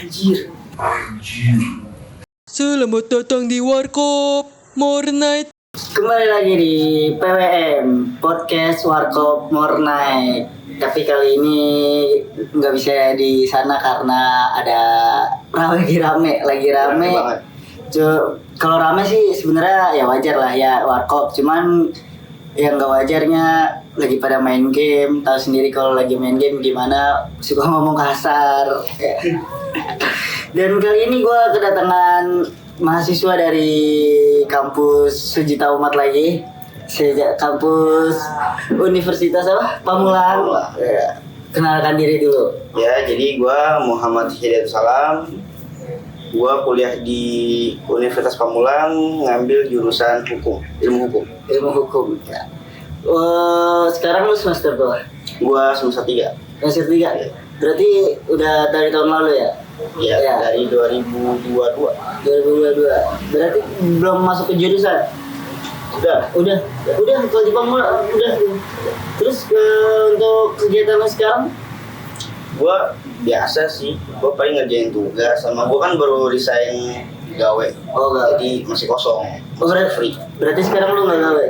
Anjir. Selamat datang di Warkop More Night. Kembali lagi di PWM Podcast Warkop More Night. Tapi kali ini nggak bisa di sana karena ada lagi rame. banget. Kalau rame sih sebenarnya ya wajar lah ya Warkop. Cuman yang nggak wajarnya lagi pada main game. Tahu sendiri kalau lagi main game gimana, suka ngomong kasar. Dan kali ini gue kedatangan mahasiswa dari kampus Sujita Umat lagi, kampus Universitas apa? Pamulang. Ya. Kenalkan diri dulu. Ya, jadi gue Muhammad Hidayatul Salam. Gue kuliah di Universitas Pamulang, ngambil jurusan hukum, ilmu hukum. Ilmu hukum. Ya. Sekarang lu semester berapa? Gue semester 3. Semester 3. Berarti udah dari tahun lalu ya? Ya, dari 2022. 2022. Berarti belum masuk ke jurusan? Udah kalau di Pamulang udah. Terus untuk kegiatan lu sekarang? Gue biasa sih, gue paling ngerjain tugas, sama gue kan baru resign gawe. Oh, gawe. Jadi masih kosong, Berarti free. Berarti sekarang lu nggak gawe?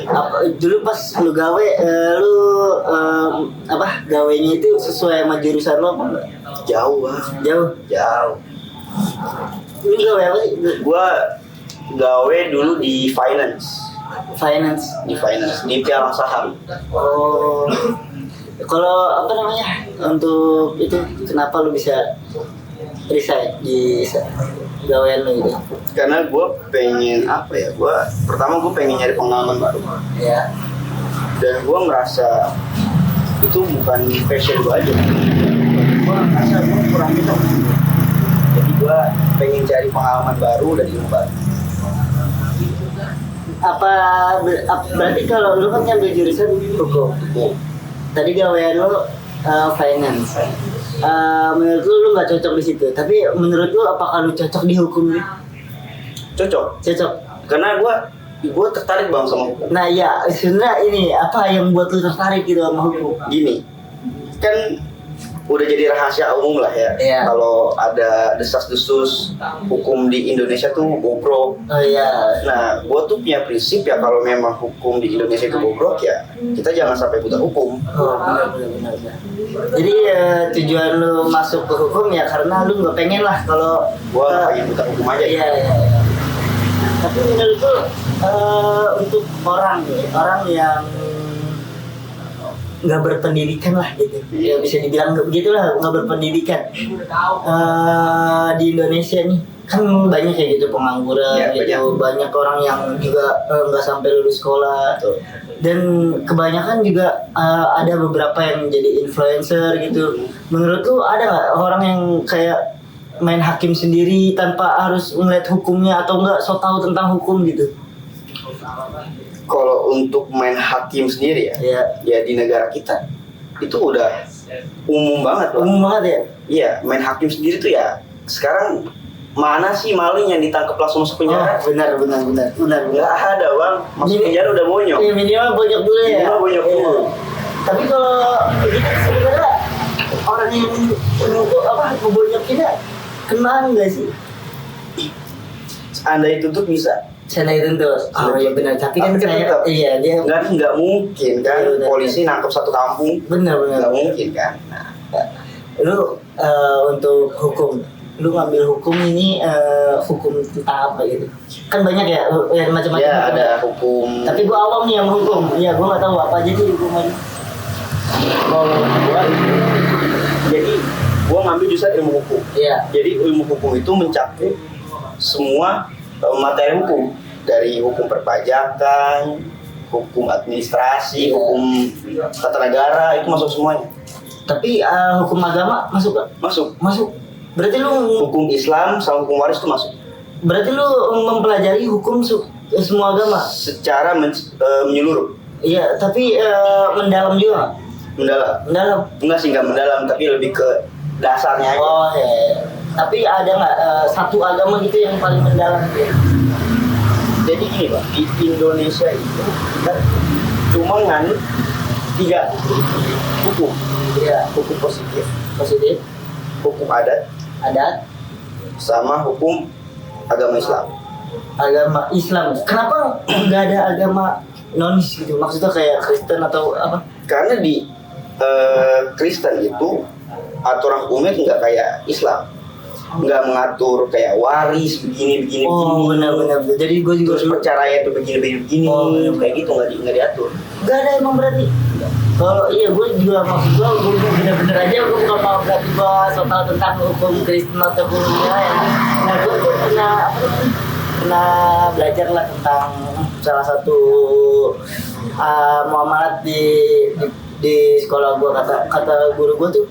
Apa dulu pas lu gawe, lu gawenya itu sesuai sama jurusan lo apa enggak? Jauh lah. Jauh. Lu gawe apa sih? Gue gawe dulu di finance, di pialang saham. Oh. Kalau apa namanya? Untuk itu kenapa lu bisa resign di gawean lu itu? Karena gue pengen pertama gue pengen nyari pengalaman baru, Ya. dan gue merasa itu bukan passion gue aja. Gue merasa gue kurang minum, jadi gue pengen cari pengalaman baru dan ilmu baru. Berarti kalau lu kan ngambil jurusan hukum. Tadi gawean lu finance. Menurut lu nggak cocok di situ. Tapi menurut lu apakah lu cocok di hukum ini? Cocok, karena gue tertarik banget sama hukum. Nah ya sebenarnya ini apa yang buat lu tertarik gitu sama hukum? Gini, kan udah jadi rahasia umum lah ya. Iya. Kalau ada desas-desus hukum di Indonesia tuh bobrok. Oh iya. Nah, gue tuh punya prinsip ya, kalau memang hukum di Indonesia itu bobrok ya kita jangan sampai buta hukum. Oh benar. Jadi tujuan lu masuk ke hukum ya karena lu nggak pengen lah kalau Gue pengen buta hukum aja. Iya. Tapi menurut lu untuk orang yang nggak berpendidikan lah gitu, ya bisa dibilang begitulah, nggak berpendidikan di Indonesia nih kan banyak kayak gitu pengangguran Ya, gitu, banyak orang yang juga nggak sampai lulus sekolah. Betul. Dan kebanyakan juga ada beberapa yang jadi influencer gitu. Menurut lu ada nggak orang yang kayak main hakim sendiri tanpa harus ngeliat hukumnya atau enggak so tahu tentang hukum gitu? Kalau untuk main hakim sendiri ya di negara kita itu udah umum banget loh. Umum banget ya? Iya, main hakim sendiri tuh ya sekarang mana sih maling yang ditangkap langsung masuk penjara? Benar. Nggak ada bang, masuk penjara udah bonyok. Ya, minimal bonyok dulu ya. Minimal bonyok dulu. Iya. Tapi kalau begitu sebenarnya orang yang ngebonyok kita kena nggak sih? Anda itu tuh bisa. Sana itu tuh. Oh iya benar. Tapi kan saya dia nggak mungkin kan Iya, benar. polisi nangkep satu kampung. benar. Nggak mungkin kan. Nah, Lu untuk hukum, lu ngambil hukum ini hukum tentang apa gitu? Kan banyak ya macam-macam. ya hukum. ada hukum. Tapi gua awam nih yang hukum. Iya, gua nggak tahu apa aja sih hukuman. Kalau gua ngambil jurusan ilmu hukum. Iya. Jadi ilmu hukum itu mencakup semua materi hukum, dari hukum perpajakan, hukum administrasi, Iya. hukum tata negara, itu masuk semuanya. Tapi hukum agama masuk gak? Masuk. Berarti lu Hukum Islam sama hukum waris itu masuk. berarti lu mempelajari hukum semua agama? Secara menyeluruh. Iya, tapi mendalam juga. Mendalam. Enggak sih, enggak mendalam, tapi lebih ke dasarnya aja. Oh ya. Tapi ada nggak satu agama gitu yang paling mendalam? Jadi gini Pak, di Indonesia itu kita cuma nganut 3 hukum. Iya. Hukum positif, Positif. hukum adat, adat, sama hukum agama Islam. agama Islam. Kenapa nggak ada agama nonis gitu? Maksudnya kayak Kristen atau apa? Karena di Kristen itu aturan hukumnya nggak kayak Islam, nggak mengatur kayak waris begini Oh benar-benar. Jadi gue juga terus perceraian itu begini Oh, iya. kayak gitu nggak diatur. nggak ada emang berarti. Kalau iya gue juga maksud gue bener-bener aja gue bukan mau berarti gue soal tentang hukum Kristen atau hukumnya ya. Nah gue pernah belajar lah tentang salah satu muamalat di sekolah gue, kata guru gue tuh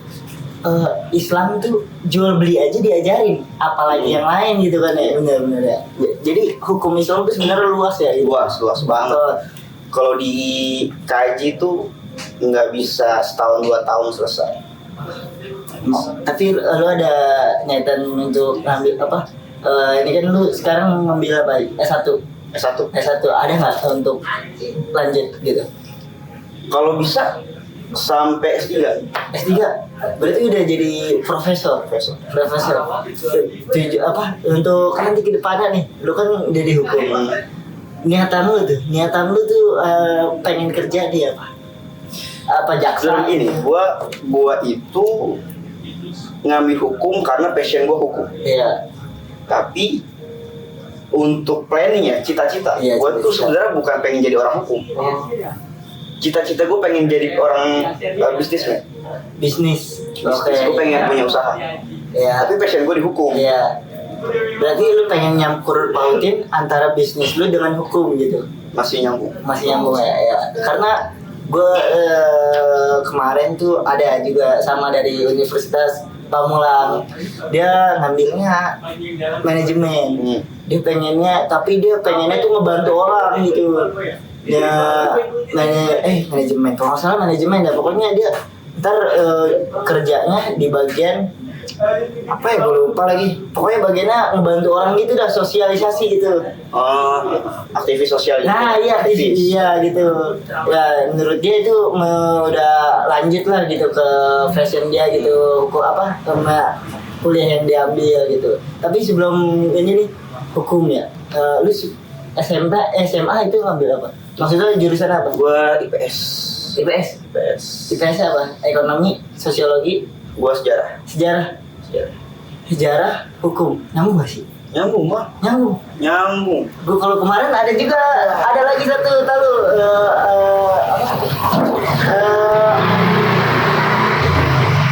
Islam tuh jual beli aja diajarin, apalagi yang lain gitu kan ya. Bener-bener ya. Jadi hukum Islam tuh sebenarnya luas ya. Gitu. Luas banget. Kalau dikaji tuh nggak bisa setahun 2 tahun selesai. Tapi lu ada niatan untuk ngambil apa? Ini kan lu sekarang ngambil apa? S1. S1 ada nggak untuk lanjut gitu? Kalau bisa sampai S3. S3 berarti udah jadi profesor. Tujuh apa? Untuk kan nanti ke depannya nih, lu kan udah di hukum. Niatan lu tuh pengen kerja di apa? Apa jaksa? Jadi ini, gua itu ngambil hukum karena passion gua hukum. Iya. Tapi untuk planning ya, cita-cita, Iya, gua tuh cita-cita. sebenarnya bukan pengen jadi orang hukum. Cita-cita gua pengen jadi orang bisnismen. Bisnis. Oke. Gua pengen punya usaha. Ya. Tapi passion gua di hukum. Iya. Berarti lu pengen nyampur pautin antara bisnis lu dengan hukum gitu. Masih nyambung. Masih nyambung ya. Karena gue kemarin tuh ada juga sama dari Universitas Pamulang. Dia ngambilnya manajemen. Dia pengennya, tapi dia pengennya tuh ngebantu orang gitu. Dia manajemen. Kalau nggak salah manajemen ya. Pokoknya dia ntar kerjanya di bagian apa ya, gue lupa lagi. Pokoknya bagiannya ngebantu orang gitu dah, sosialisasi gitu. Aktivis sosial. Nah iya aktivis, iya gitu. Ya menurut dia itu udah lanjut lah gitu ke fashion dia gitu, ke apa, sama kuliah yang diambil gitu. Tapi sebelum ini nih hukum ya, lu SMA itu ngambil apa? Maksudnya jurusan apa? Gua IPS. IPS apa? Ekonomi, sosiologi, Gua sejarah. Sejarah, hukum. Nyambung gak sih? Nyambung mah. Nyambung. Gue kalau kemarin ada juga, ada lagi satu tahu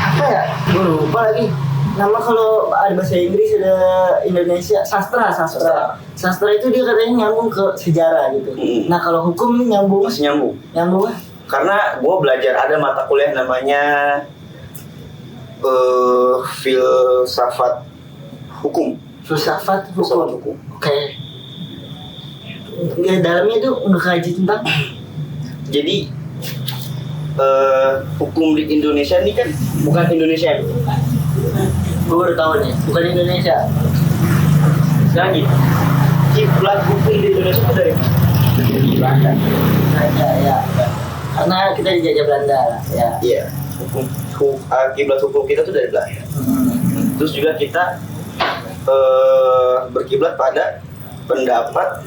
apa ya? Gue lupa lagi. Nama kalau ada bahasa Inggris, ada Indonesia, sastra itu dia katanya nyambung ke sejarah gitu. Nah kalau hukum ini nyambung. Masih nyambung. Nyambung lah. Karena gue belajar ada mata kuliah namanya filsafat hukum. Filsafat hukum. Oke. Di dalamnya itu mengkaji tentang. Jadi hukum di Indonesia ini kan bukan Indonesia. Gue baru tahu nih, bukan Indonesia. Lagi kiblat hukum di Indonesia itu dari Belanda. Ya. Karena kita dijajah Belanda lah, ya. Iya. Kiblat hukum kita tuh dari Belanda. Terus juga kita berkiblat pada pendapat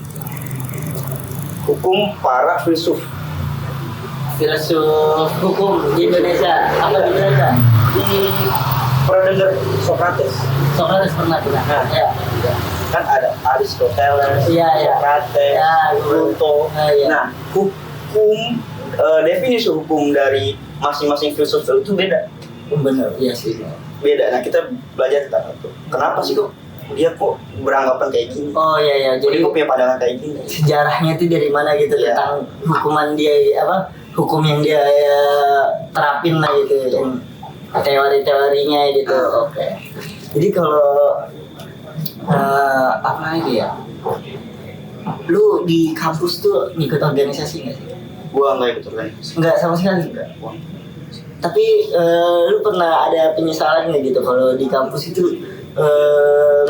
hukum para filsuf hukum di Indonesia. Apa di Indonesia? Pernah dengar Socrates? Socrates pernah. Ya. Kan ada Aristoteles, Iya. Socrates, Ya, Plato. Iya. Nah, hukum definisi hukum dari masing-masing filsuf itu beda. Benar, iya sih. Beda. Nah, kita belajar tentang itu. Kenapa sih kok dia kok beranggapan kayak gini? Oh iya. Jadi Jadi kok punya pandangan kayak gini? sejarahnya itu dari mana gitu, Iya. tentang hukuman dia apa? Hukum yang dia terapin lah gitu. Teori-teorinya gitu. Oke. Jadi kalau apa lagi ya? Lu di kampus tuh ngikut organisasi nggak sih? Gua nggak ikut organisasi. Nggak sama sekali. Tapi lu pernah ada penyesalan nggak gitu kalau di kampus itu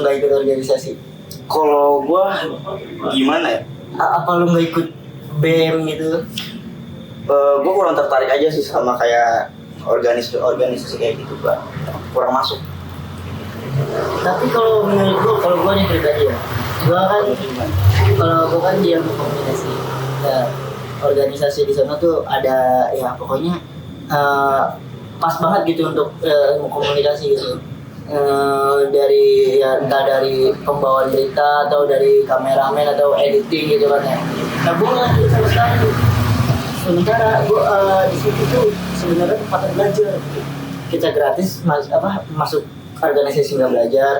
nggak ikut organisasi? Kalau gua gimana ya? Apa lu nggak ikut BEM gitu? Gua kurang tertarik aja sih sama kayak organisasi kayak gitu, gua kurang masuk. Tapi kalau menurut gua, kalau gua nih pribadi ya, gua kan kalau gua kan dia komunikasi. Ya, organisasi di sana tuh ada ya pokoknya pas banget gitu untuk komunikasi gitu. Dari ya entah dari pembawaan berita atau dari kameramen atau editing gitu kan ya. Nah gue nggak sama sekali. Sementara gue di situ tuh sebenarnya tempat belajar. Kita gratis masuk organisasi nggak belajar,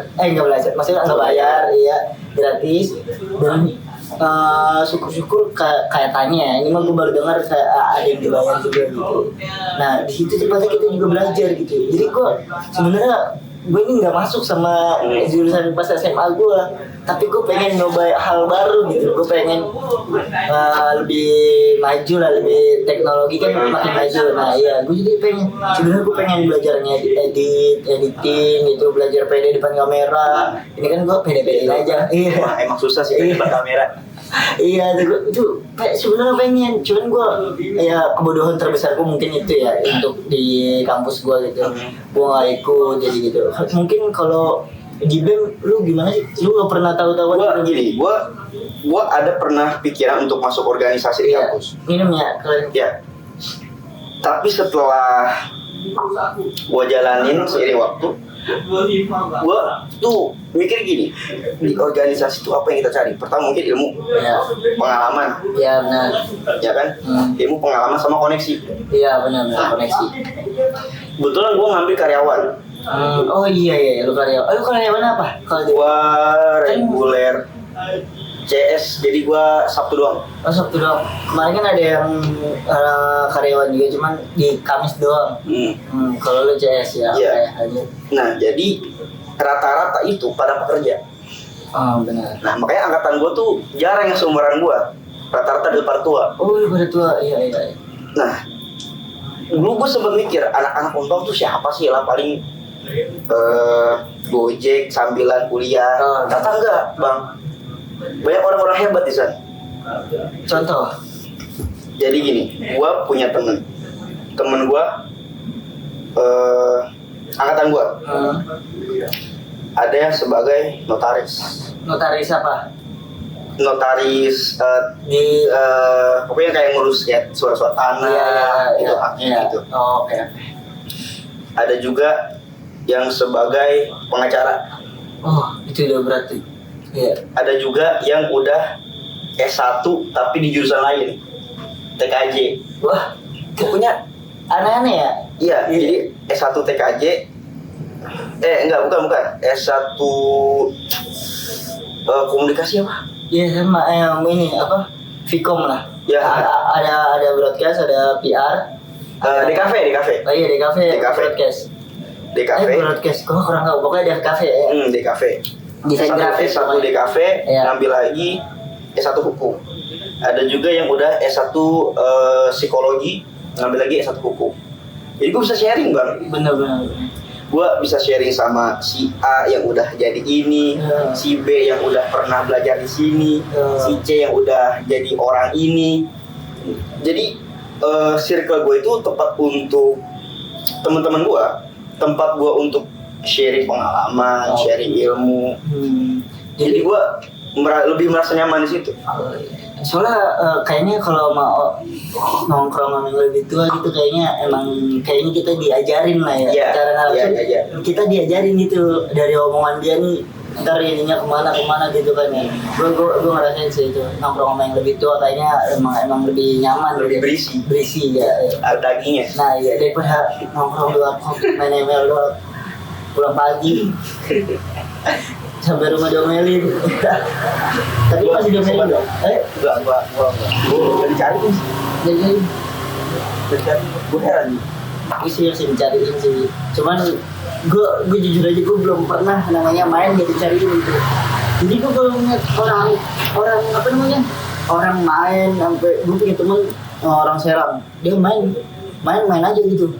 maksudnya nggak bayar, iya gratis dan syukur-syukur kayak tanya ya, ini mah gue baru dengar kayak ada yang dibayar juga gitu. Nah di situ tempatnya kita juga belajar gitu. Jadi gue sebenarnya gue ini nggak masuk sama jurusan pas SMA gue, tapi gue pengen nyoba hal baru gitu. Gue pengen lebih maju lah, lebih teknologi kan makin maju. Nah iya, gue jadi pengen sebenarnya gue pengen belajarnya editing gitu, belajar pede depan kamera. Ini kan gue pede-pede aja. Iya. Emang susah sih depan kamera. Iya, itu sebenarnya pengen, cuman gue ya kebodohan terbesar gue mungkin itu ya untuk di kampus gue gitu, gue nggak ikut jadi gitu. Mungkin kalau di BEM lu gimana sih? Lu nggak pernah tahu-tahu? Gue ada pernah pikiran untuk masuk organisasi di kampus. Minum ya, kalian. Ya. Tapi setelah gue jalanin seiring waktu, gue tuh mikir gini, di organisasi itu apa yang kita cari? Pertama mungkin ilmu, pengalaman, ya benar, ya kan? Ilmu, pengalaman sama koneksi. Iya benar koneksi. Kebetulan gue ngambil karyawan. Oh iya, lu karyawan. Lu karyawan apa? Kalau Gue reguler CS, jadi gue Sabtu doang. Oh Sabtu doang. Kemarin kan ada yang karyawan juga, cuman di Kamis doang. Kalau lu CS ya. Iya. Aja. Nah jadi rata-rata itu pada pekerja. Oh benar. Nah makanya angkatan gue tuh jarang yang seumuran gue. Rata-rata di depan tua. Oh pada tua, iya. Nah dulu gue sempet mikir anak-anak umpang tuh siapa sih lah paling Gojek sambilan kuliah. Ternyata enggak bang. Banyak orang-orang hebat di sana. Contoh. Jadi gini, gua punya temen gua angkatan gua. Ada yang sebagai notaris. Notaris apa? Notaris pokoknya kayak ngurus ya surat-surat tanah, itu haknya gitu. Oh, oke. Ada juga yang sebagai pengacara. Oh, itu udah berarti. Iya. Ada juga yang udah S1 tapi di jurusan lain, TKJ. Wah, pokoknya aneh-aneh ya? Iya, jadi S1 TKJ. Bukan. S1 komunikasi apa? Iya sama ini apa? Vkom lah. Ya. Ada broadcast, ada PR. DKV. Oh iya, DKV. Broadcast. DKV. Broadcast, kok kurang tahu. Pokoknya DKV ya. DKV. Desain grafis. S1 DKV, ngambil lagi S1 hukum. Ada juga yang udah S1 psikologi, ngambil lagi S1 hukum. Jadi gue bisa sharing bang. Bener. Gue bisa sharing sama si A yang udah jadi ini, si B yang udah pernah belajar di sini, si C yang udah jadi orang ini. Jadi circle gue itu tempat untuk teman-teman gue, tempat gue untuk sharing pengalaman, sharing ilmu. Jadi gue lebih merasa nyaman di situ. Soalnya kayaknya kalau mau nongkrong sama yang lebih tua gitu kayaknya kita diajarin lah ya. Cara ngalamin kita diajarin gitu dari omongan dia nih. Ntar ininya kemana gitu kan ya. Gue ngerasain sih itu nongkrong sama yang lebih tua kayaknya emang lebih nyaman, lebih berisi ya. Ada dagingnya. Nah iya, daripada nongkrong di warkop main ML doang pulang pagi sampai rumah diomelin. Tapi masih diomelin dong? Enggak. Gue dicari sih. Jadi gue heran. Aku sih dicariin sih. Cuman gue jujur aja gue belum pernah namanya main gak dicariin gitu. Jadi gue kalau ngeliat orang main sampai gue punya temen orang Serang, dia main aja gitu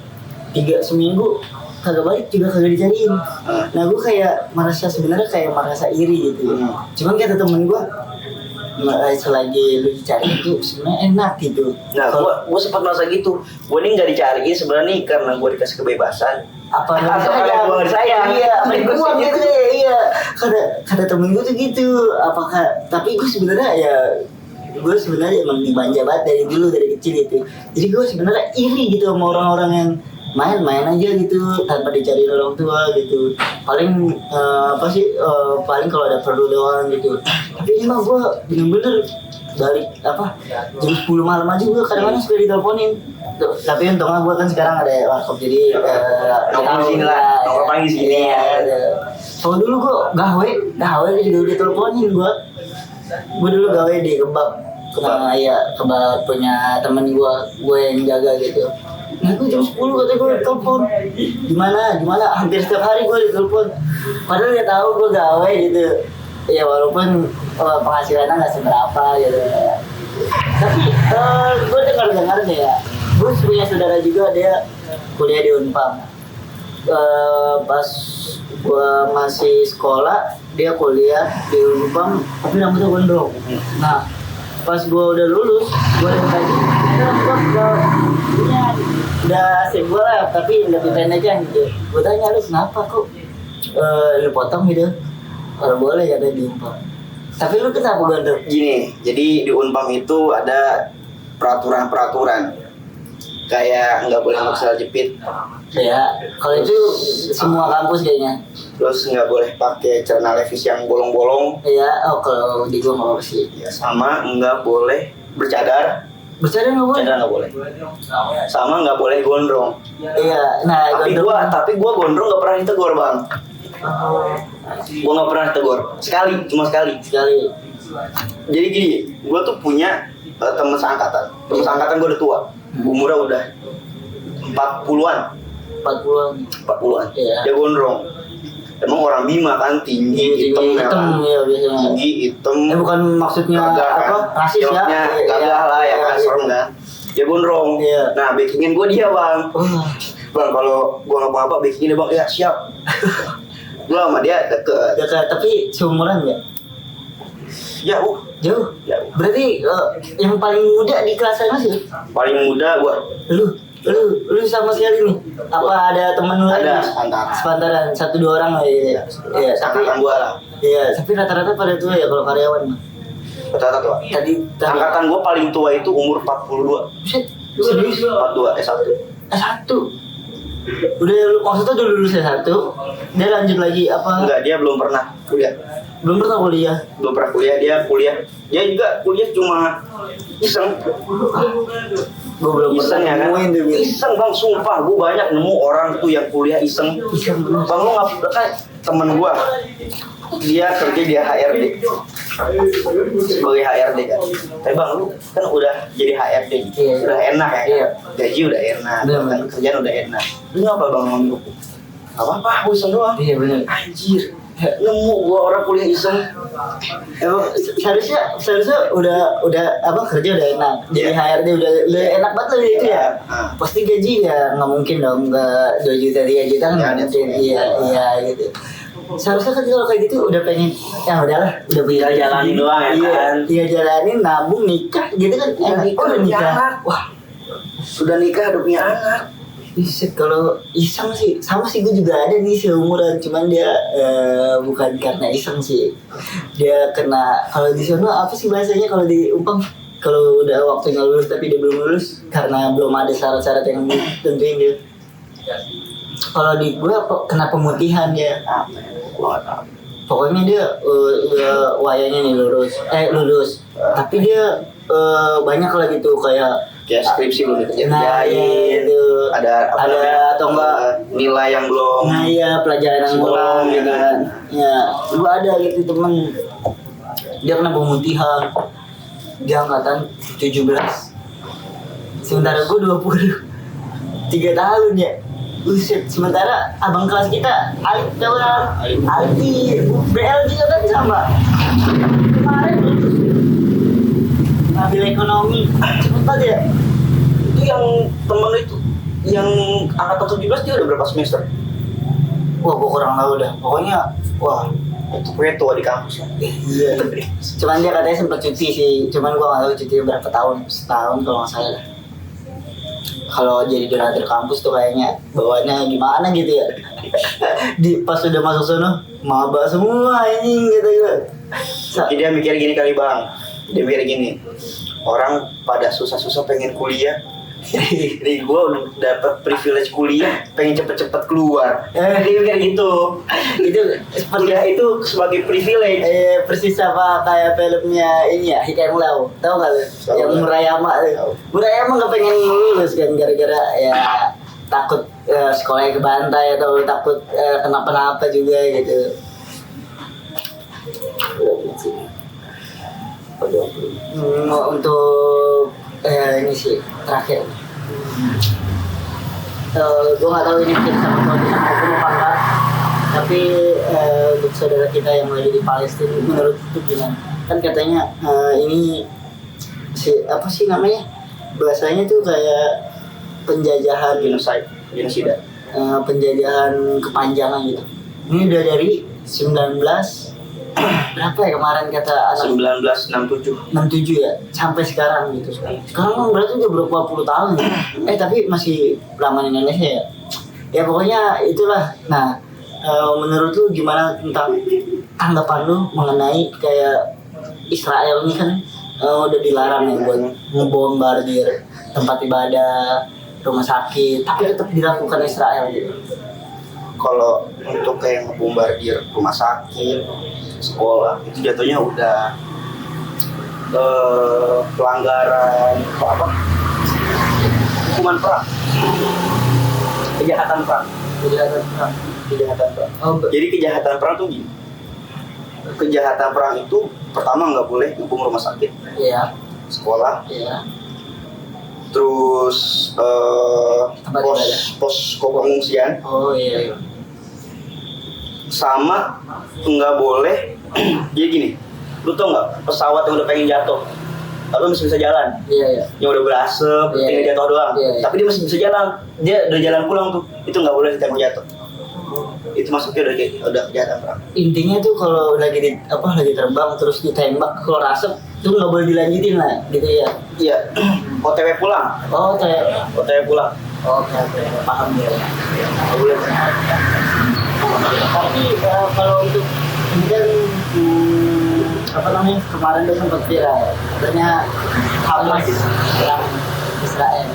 3 seminggu kagak balik juga kagak dicariin. Nah gue kayak merasa iri gitu. Cuman kata temen gue selagi lu dicari itu sebenarnya enak gitu. Nah gue sempat merasa gitu. Gue ini nggak dicariin sebenarnya nih karena gue dikasih kebebasan apa nggak Atau kalian disayang? gua nggak disayang. Iya, apa Iya, gua gua gitu deh, iya. Kata temen gue tuh gitu. Apakah? Tapi gue sebenarnya ya gue sebenarnya emang dimanja banget dari dulu dari kecil itu. Jadi gue sebenarnya iri gitu sama orang-orang yang main-main aja gitu tanpa dicari orang tua gitu. Paling apa sih? Paling kalau ada perlu doang gitu. Tapi ini mah gue bener-bener dari apa jam 10 malam aja gue kadang-kadang suka diteleponin. Tuh, tapi untungnya gue kan sekarang ada warkop jadi Nongkrong di sini lah, nongkrong paling di sini iya, ya. kalau dulu gue gawe juga udah teleponin gue dulu gawe di kebab. Nah, iya kebab punya temen gue yang jaga gitu. Nah gue jam 10 katanya gue telepon. Gimana hampir setiap hari gue ditelepon. Padahal dia tahu gue gawe gitu. Ya walaupun penghasilannya nggak seberapa gitu. Tapi gue dengar deh ya. Gue punya saudara juga dia kuliah di Unpam. Pas gue masih sekolah dia kuliah di Unpam tapi rambutnya gondrong. Nah pas gue udah lulus gue yang tadi udah sih gue lah tapi lebih pendek aja gitu. Gue tanya lu kenapa kok lu potong gitu? Kalau boleh kata di Unpam. Tapi lu kenapa gondrong? Gini, jadi di Unpam itu ada peraturan kayak nggak boleh maksimal jepit, Ya, kalau itu semua kampus kayaknya. terus nggak boleh pakai celana levis yang bolong-bolong, Iya, kalau di gua nggak apa sih. ya, sama nggak boleh bercadar, Bercanda nggak boleh? cadar nggak boleh, sama nggak boleh gondrong. Iya, nah Tapi gua gondrong nggak pernah ditegur bang, gua nggak pernah ditegur, cuma sekali. sekali. Jadi gini, gua tuh punya teman seangkatan gua udah tua, umurnya udah 40-an. 40-an. Iya. Dia gondrong. Emang orang Bima kan tinggi, hitam ya biasanya. tinggi, hitam. Bukan maksudnya Gagah kan? apa? Rasis ya? Jawabnya gagah lah ya kan, serem kan. Dia gondrong. Iya. Nah, backingin gue dia bang. Wah, Bang kalau gue nggak apa-apa backingin dia bang, ya siap. Gue sama dia deket. dekat tapi seumuran nggak? Jauh. Jauh. Jauh. Berarti yang paling muda di kelas sana sih? Paling muda gue. Lu sama sekali nih? Apa ada temen lu lagi? Ada sepantaran. Sepantaran, 1-2 orang lah ya. Iya, tapi Angkatan gue lah. iya, tapi rata-rata pada tua ya kalau karyawan mah. Rata-rata tua. Tadi Angkatan gue paling tua itu umur 42. Buset, serius? 42 S1. S1. Udah maksudnya udah lulus S1, dia lanjut lagi apa? Enggak, dia belum pernah kuliah. Belum pernah kuliah. Belum pernah kuliah, dia juga kuliah cuma iseng. Gue belum pernah Iseng ya kan? nemuin tuh. Iseng bang, sumpah gue banyak nemu orang tuh yang kuliah iseng. Bang lu nggak kan temen gue, dia kerja di HRD sebagai HRD kan. Tapi bang lu kan udah jadi HRD, Iya. udah enak ya, Iya. gaji udah enak, Bener. kan kerjaan udah enak. Lu apa bang ngomong? Gak apa-apa, gue iseng doang. Iya benar. Anjir, nemu gue orang kuliah iseng. Emang seharusnya udah apa kerja udah enak. Jadi Iya. HRD udah enak banget lah itu ya. Ah. Pasti gaji ya nggak mungkin dong, nggak 2 juta 3 juta kan Ya, nggak ada mungkin. Iya gitu. Seharusnya kan kalau kayak gitu udah pengen ya udahlah udah punya Tinggal jalanin doang ya iya, kan? Tinggal jalanin nabung nikah gitu kan enak. nikah, Udah punya nikah. anak. Wah, Sudah nikah, udah punya anak. Buset, kalau iseng sih sama sih gue juga ada nih seumuran, cuman dia bukan karena iseng sih, dia kena kalau di sana apa sih bahasanya kalau di Umpam kalau udah waktunya lulus tapi dia belum lulus karena belum ada syarat-syarat yang ditentuin dia. Kalau di gue kena pemutihan dia. Gua nggak tahu. Pokoknya dia udah wayanya nih lulus, tapi dia banyak lah gitu kayak Skripsi belum dikerjain, nah, iya, itu. ada Atau enggak nilai yang belum. nah iya pelajaran yang kurang gitu kan. Ya, gua ada gitu temen dia kena pemutihan, dia angkatan 17, sementara gua 23 tahun ya. Buset, sementara abang kelas kita Alif tau kan? Alfi, BL juga kan sama. Kemarin lulus ngambil ekonomi, cepet banget ya. Itu yang temen lu itu yang angkatan 17 dia udah berapa semester? Wah, gua kurang tahu dah. Pokoknya, wah, Itu pokoknya tua di kampus lah. iya. Cuman dia katanya sempat cuti sih. Cuman gua nggak tahu cuti berapa tahun, setahun kalau nggak salah. kalau jadi donatur kampus tuh kayaknya bawaannya gimana gitu ya. Pas udah masuk sono maba semua anjing gitu. Jadi dia mikir gini kali bang, dia mikir gini, orang pada susah-susah pengen kuliah, nih gue udah dapet privilege kuliah, pengen cepet-cepet keluar. Dia mikir gitu. Itu kuliah itu sebagai privilege. Persis sama kayak filmnya ini ya, Hit and Love, tau gak lu? Yang Murayama tuh. Murayama gak pengen lulus kan gara-gara ya takut sekolahnya kebantai atau takut kenapa-napa juga gitu. Untuk ini sih terakhir. Gue nggak tahu ini kita sama hukum apa enggak, tapi untuk saudara kita yang lagi di Palestina menurut itu gimana? Kan katanya ini apa sih namanya, bahasanya tuh kayak penjajahan genosida, penjajahan kepanjangan gitu. Ini udah dari 19 berapa ya kemarin kata anak 1967 ya sampai sekarang gitu. Sekarang berarti udah berapa puluh tahun ya? Tapi masih lama di Indonesia ya pokoknya itulah. Nah menurut lu gimana tentang tanggapan lu mengenai kayak Israel ini kan udah dilarang ya buat ngebombardir tempat ibadah, rumah sakit, tapi tetap dilakukan Israel gitu. Kalau untuk kayak ngebombardir rumah sakit, sekolah, itu jatuhnya udah pelanggaran apa? Hukuman perang, kejahatan perang. Jadi kejahatan perang tuh gini. Kejahatan perang itu pertama nggak boleh hukum rumah sakit, sekolah, terus pos pengungsian. Sama nggak boleh. Jadi gini, lu tau nggak pesawat yang udah pengen jatuh tapi masih bisa jalan, yang udah berasap, tinggal jatuh doang, tapi dia masih bisa jalan, dia udah jalan pulang tuh, itu nggak boleh ditembak jatuh. Itu masuknya udah kejahatan perang. Intinya tuh kalau lagi terbang terus ditembak keluar asap itu nggak boleh dilanjutin lah gitu ya. Iya. OTW pulang. OTW pulang. Oke, paham ya. Nggak boleh. Tapi kalau untuk ini kan kemarin tuh sempat viral katanya Hamas yang Israel.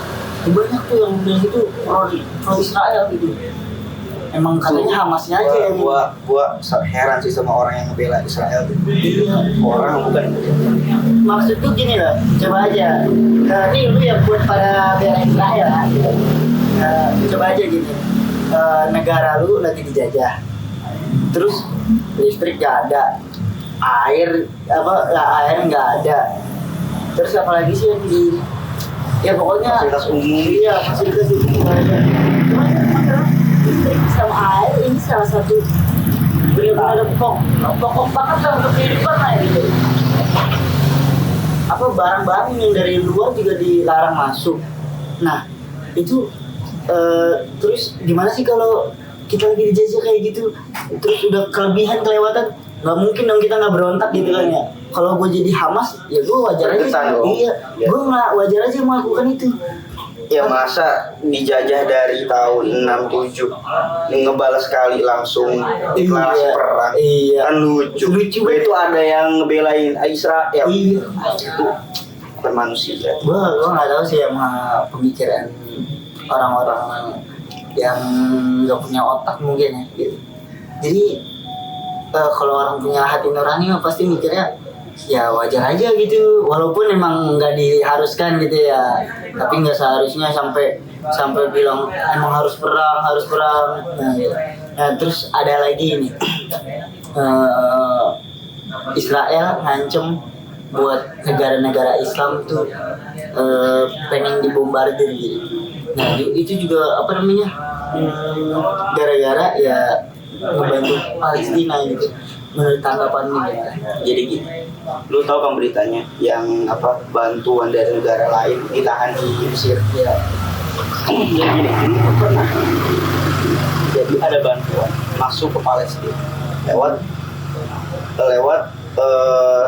Banyak tuh yang bilang itu pro Israel gitu. Emang katanya Hamasnya aja yang gua heran sih sama orang yang ngebela Israel tuh. Orang bukan. Maksud tuh gini loh, coba aja. Ini lu yang buat pada bela Israel gitu. Coba aja gini. Negara lu lagi dijajah. Terus listrik gak ada. Air nggak ada. Terus apa lagi sih yang di pokoknya fasilitas umum. Fasilitas umum nggak ada. Listrik sama air ini salah satu benar-benar pokok banget lah untuk kehidupan lah gitu. Barang-barang yang dari luar juga dilarang masuk. Nah itu terus gimana sih kalau kita lagi dijajah kayak gitu, terus udah kelewatan, nggak mungkin dong kita nggak berontak gitu kan ya. Kalau gue jadi Hamas ya gue wajar aja. Gue nggak wajar aja melakukan itu. Ya masa dijajah dari tahun 67 ngebalas sekali langsung deklarasi perang. Kan lucu itu ada yang ngebelain Israel. Itu bukan manusia. Gue nggak tahu sih pemikiran orang-orang yang nggak punya otak mungkin ya gitu. Jadi kalau orang punya hati nurani pasti mikirnya ya wajar aja gitu, walaupun emang nggak diharuskan gitu ya, tapi nggak seharusnya sampai bilang emang harus perang. Nah, gitu. Nah terus ada lagi ini Israel ngancem buat negara-negara Islam tuh pengen dibombardir gitu. Nah itu juga gara-gara ya membantu Palestina gitu. Menurut tanggapan ini jadi gini, lu tahu kan beritanya yang bantuan dari negara lain ditahan di Mesir ya. Jadi gini, jadi ada bantuan masuk ke Palestina lewat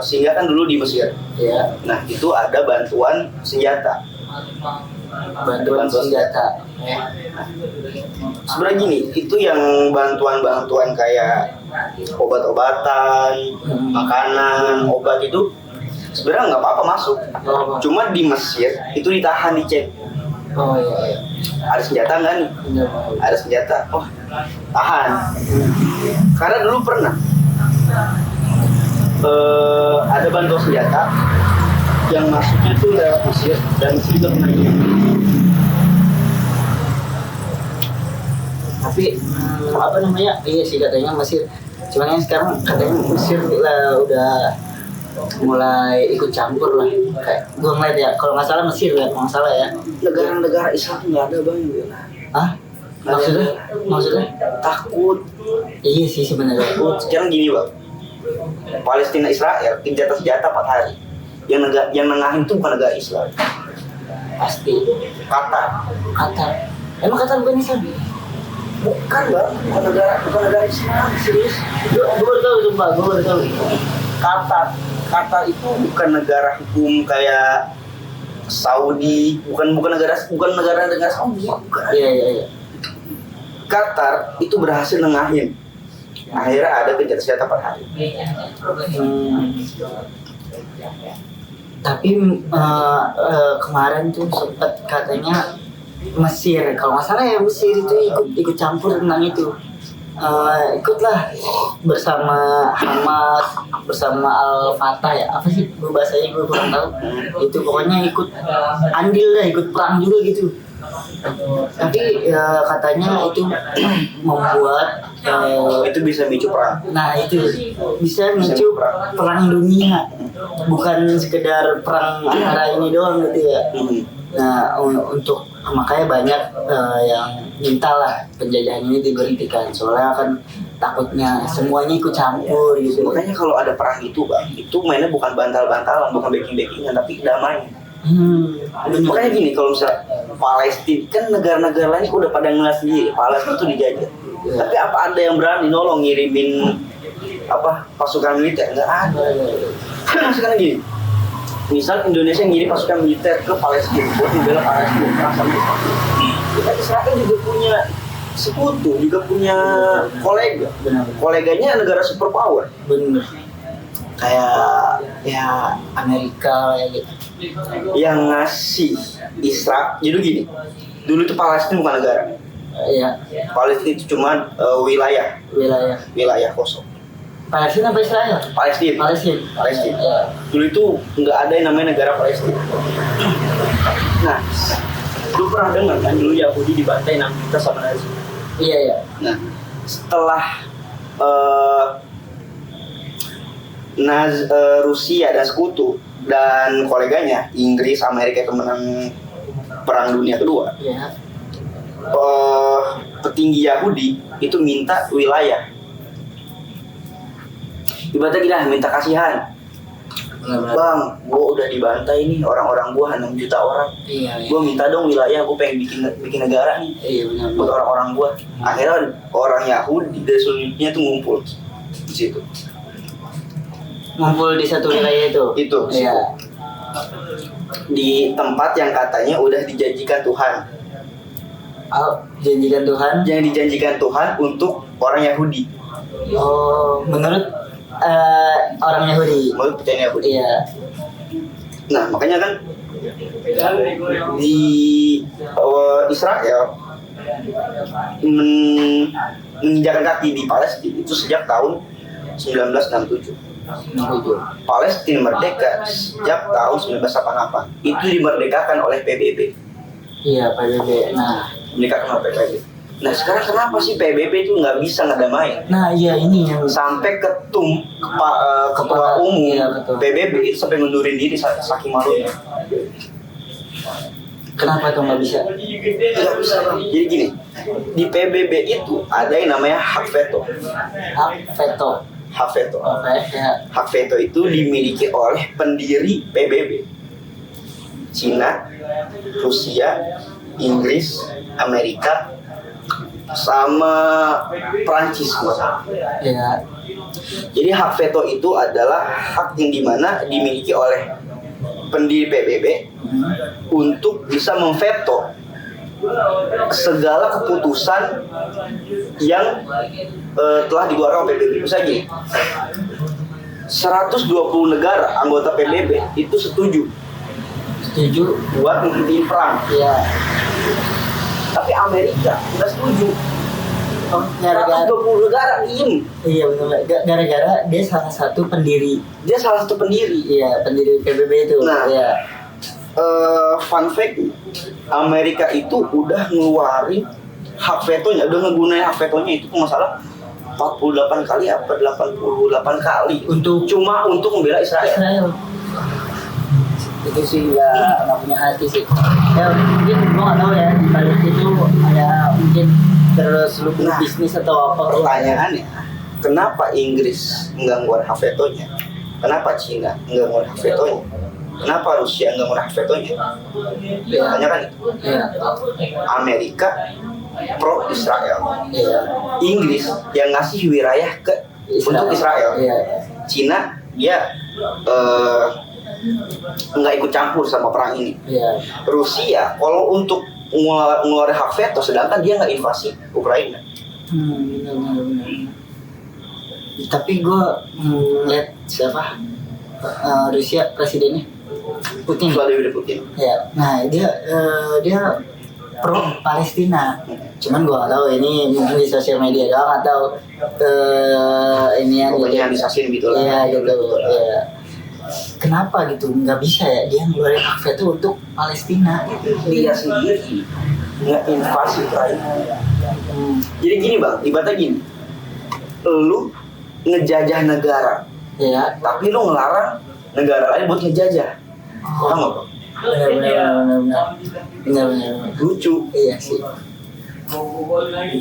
sehingga kan dulu di Mesir ya. Nah itu ada bantuan senjata bantuan senjata. Sebenarnya gini, itu yang bantuan-bantuan kayak obat-obatan, makanan, obat itu sebenarnya nggak apa-apa masuk. Cuma di Mesir itu ditahan, dicek. Oh iya. Ada senjata nggak nih? Ada senjata. Oh, tahan. Karena dulu pernah ada bantuan senjata yang masuknya tuh lewat Mesir, dan Mesir juga pernah ini. Tapi apa namanya? Iya sih katanya Mesir. Cuman yang sekarang katanya Mesir lah udah mulai ikut campur lah. Kayak gua ngeliat ya, kalau nggak salah Mesir ya, kalau nggak salah ya. Negara-negara Islam nggak ada bang. Hah? Maksudnya? Takut. Iya sih sebenarnya. Sekarang gini bang, Palestina Israel senjata 4 hari. Yang nengahin itu bukan negara Islam, Pasti. Qatar. Emang Qatar bukan Islam? Bukan bang, bukan negara Islam, serius. Gue baru tahu sumpah, gue baru tahu. Qatar itu bukan negara hukum kayak Saudi, bukan negara Saudi. Bukan. Iya. Qatar itu berhasil nengahin. Akhirnya ada senjata 4 hari. Tapi kemarin tuh sempat katanya Mesir, kalau nggak salah ya Mesir itu ikut campur tentang itu. Ikutlah bersama Hamas, bersama Al-Fatah ya, apa sih bahasanya gue kurang tahu. Itu pokoknya ikut andil lah, ikut perang juga gitu. Tapi katanya itu membuat Itu bisa micu perang. nah itu bisa micu perang dunia, bukan sekedar perang antara ini doang gitu ya. Nah untuk makanya banyak yang minta lah penjajahan ini diberhentikan, soalnya kan takutnya semuanya ikut campur gitu. Makanya kalau ada perang itu bang, itu mainnya bukan bantal-bantalan, bukan backing-backingan, tapi damai. Makanya gini, kalau misalnya Palestina kan negara-negara lain udah pada ngeliat sendiri Palestina itu dijajah. Tapi apa ada yang berani nolong ngirimin pasukan militer? Nggak ada. Kan sekarang gini, misal Indonesia ngirim pasukan militer ke Palestina buat membela Palestina perang sama Israel. Kita Israel juga punya sekutu, juga punya kolega. Koleganya negara superpower. Bener. Kayak ya Amerika kayak gitu. Yang ngasih Israel, jadi gini, dulu itu Palestina bukan negara. Iya. Palestina itu cuma wilayah kosong. Palestina apa Israel? Palestina. Ya. Dulu itu nggak ada yang namanya negara Palestina. Nah, lu pernah dengar kan dulu Yahudi dibantai 6 juta sama Nazi? Iya. Nah, setelah Rusia dan sekutu dan koleganya Inggris, Amerika itu menang Perang Dunia Kedua. Iya. Petinggi Yahudi itu minta wilayah. Ibaratnya gila, minta kasihan. Bang, gua udah dibantai nih orang-orang gua 6 juta orang. Iya. Gua minta dong wilayah, gua pengen bikin negara nih. Iya benar. Buat orang-orang gua. Akhirnya orang Yahudi dari seluruh dunia tuh ngumpul di situ. Ngumpul di satu wilayah itu. Itu. Iya. Di tempat yang katanya udah dijanjikan Tuhan. Janjikan Tuhan. Yang dijanjikan Tuhan untuk orang Yahudi. Oh, menurut orang Yahudi. Menurut percayaan Yahudi. Iya. Nah, makanya kan di Israel menginjakan kaki di Palestina itu sejak tahun 1967. Palestina merdeka sejak tahun 1988. Itu dimerdekakan oleh PBB. Iya, PBB. Nah, Merdekakan oleh PBB. Nah, sekarang kenapa sih PBB itu nggak bisa ngedamain? nah iya ini yang Sampai ketua Kepala, umum iya, ketua. PBB itu sampai ngundurin diri saking malunya. kenapa tuh nggak bisa? Nggak bisa bang. Jadi gini, di PBB itu ada yang namanya hak veto. Hak veto. Hak veto. Oke, ya. Hak veto itu dimiliki oleh pendiri PBB. Cina, Rusia, Inggris, Amerika, sama Prancis. Ya. Jadi hak veto itu adalah hak yang dimana dimiliki oleh pendiri PBB untuk bisa memveto segala keputusan yang telah dikeluarkan oleh PBB. Misalnya gini, 120 negara anggota PBB itu setuju buat menghentikan perang. Iya. Tapi Amerika nggak setuju. Oh, gara-gara 120 negara diem. iya benar. Gara-gara dia salah satu pendiri. Dia salah satu pendiri. Iya, pendiri PBB itu. Nah, iya. Fun fact, Amerika itu udah ngeluarin hak vetonya, udah ngegunain hak vetonya itu masalah 48 kali apa 88 kali cuma untuk membela Israel. Itu sih nggak punya hati sih. Ya mungkin gua nggak tahu ya di balik itu ada mungkin terselubung bisnis atau apa. Pertanyaannya, kenapa Inggris nggak ngeluarin hak vetonya? Kenapa Cina nggak ngeluarin hak vetonya? Kenapa Rusia nggak ngeluarin hak vetonya? Tanya kan itu. Iya. Amerika pro Israel. Iya. Inggris yang ngasih wilayah untuk Israel. Iya. Cina dia nggak ikut campur sama perang ini. Iya. Rusia kalau untuk ngeluarin hak veto, sedangkan dia nggak invasi Ukraina. Benar. Tapi gue lihat siapa Rusia presidennya Putin. Vladimir Putin. Ya, nah dia pro Palestina. Cuman gue gak tahu ini mungkin di sosial media doang atau ini yang Organisasi gitu lah. Iya gitu. Ya. Kenapa gitu? Nggak bisa ya dia ngeluarin hak veto untuk Palestina gitu. Dia sendiri nggak invasi Ukraina. Jadi gini bang, ibaratnya gini, lu ngejajah negara, Ya. tapi lu ngelarang negara lain buat ngejajah. Paham nggak bang? Benar. Lucu. Iya sih.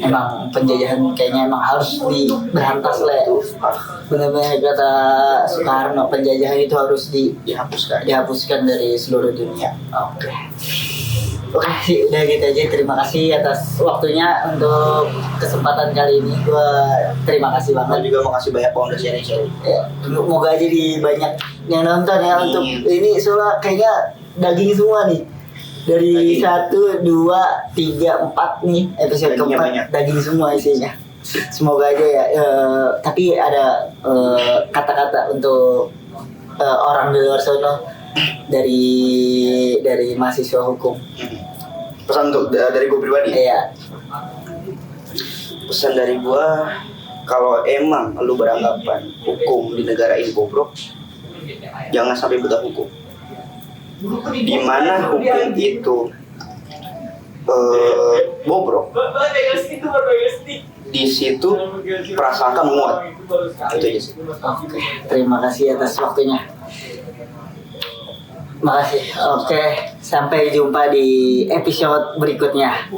Emang penjajahan kayaknya emang harus diberantas lah. Benar-benar kata Soekarno, penjajahan itu harus dihapuskan dari seluruh dunia. Oke sih, udah gitu aja. Terima kasih atas waktunya untuk kesempatan kali ini. Gua terima kasih Dan banget. juga makasih banyak bang udah sharing-sharing. Ya, moga aja di banyak yang nonton ya untuk ini soalnya kayaknya daging semua nih. Dari Daging. 1, 2, 3, 4 nih episode Dagingnya keempat banyak. daging semua isinya. Semoga aja ya. Tapi ada kata-kata untuk orang di luar sana dari mahasiswa hukum. Pesan untuk dari gue pribadi. Iya. Pesan dari gue, kalau emang lu beranggapan hukum di negara ini bobrok, jangan sampai buta hukum. Di mana hukum itu bobrok, di situ prasangka menguat. Itu aja sih. Oke, terima kasih atas waktunya. Makasih. Oke, sampai jumpa di episode berikutnya.